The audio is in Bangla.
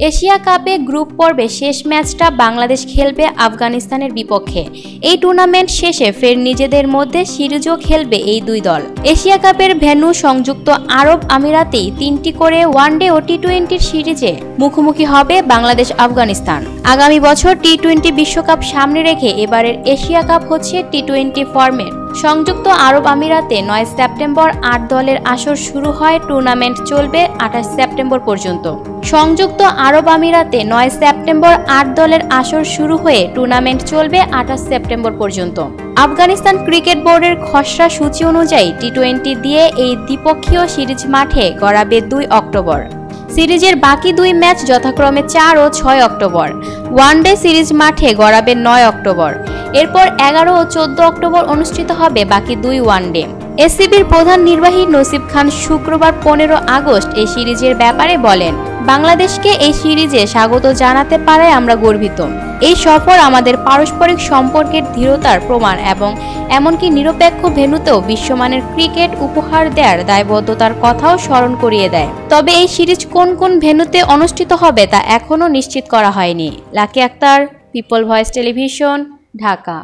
এশিয়া কাপে গ্রুপ পর্বে শেষ ম্যাচটা বাংলাদেশ খেলবে আফগানিস্তানের বিপক্ষে। এই টুর্নামেন্ট শেষে ফের নিজেদের মধ্যে সিরিজও খেলবে এই দুই দল। এশিয়া কাপের ভেন্যু সংযুক্ত আরব আমিরাতেই 3টি করে ওয়ানডে ও টি-20 সিরিজে মুখোমুখি হবে বাংলাদেশ আফগানিস্তান। আগামী বছর টি-20 বিশ্বকাপ সামনে রেখে এবারের এশিয়া কাপ হচ্ছে টি-20 ফরম্যাট। সংযুক্ত আরব আমিরাতে 9 সেপ্টেম্বর 8 দলের আসর শুরু হয়। টুর্নামেন্ট চলবে 28 সেপ্টেম্বর পর্যন্ত। সংযুক্ত আরব আমিরাতে 9 সেপ্টেম্বর 8 দলের আসর শুরু হয়ে টুর্নামেন্ট চলবে 28 সেপ্টেম্বর পর্যন্ত। আফগানিস্তান ক্রিকেট বোর্ডের খসড়া সূচি অনুযায়ী টি-20 দিয়ে এই দ্বিপক্ষীয় সিরিজ মাঠে গড়াবে 2 অক্টোবর। সিরিজের বাকি 2 ম্যাচ যথাক্রমে 4 ও 6 অক্টোবর। ওয়ানডে সিরিজ মাঠে গড়াবে 9 অক্টোবর। এরপর 11 ও 14 অক্টোবর অনুষ্ঠিত হবে বাকি 2 ওয়ানডে। এসসিবির প্রধান নির্বাহী নসিব খান শুক্রবার 15 আগস্ট এই সিরিজের ব্যাপারে বলেন, বাংলাদেশকে এই সিরিজে স্বাগত জানাতে পারায় আমরা গর্বিত। এই সফর আমাদের পারস্পরিক সম্পর্কের দৃঢ়তার প্রমাণ এবং এমনকি নিরপেক্ষ ভেন্যুতেও বিশ্বমানের ক্রিকেট উপহার দেওয়ার দায়বদ্ধতার কথাও স্মরণ করিয়ে দেয়। তবে এই সিরিজ কোন কোন ভেন্যুতে অনুষ্ঠিত হবে তা এখনও নিশ্চিত করা হয়নি। Lucky Akter, people voice television, Dhaka.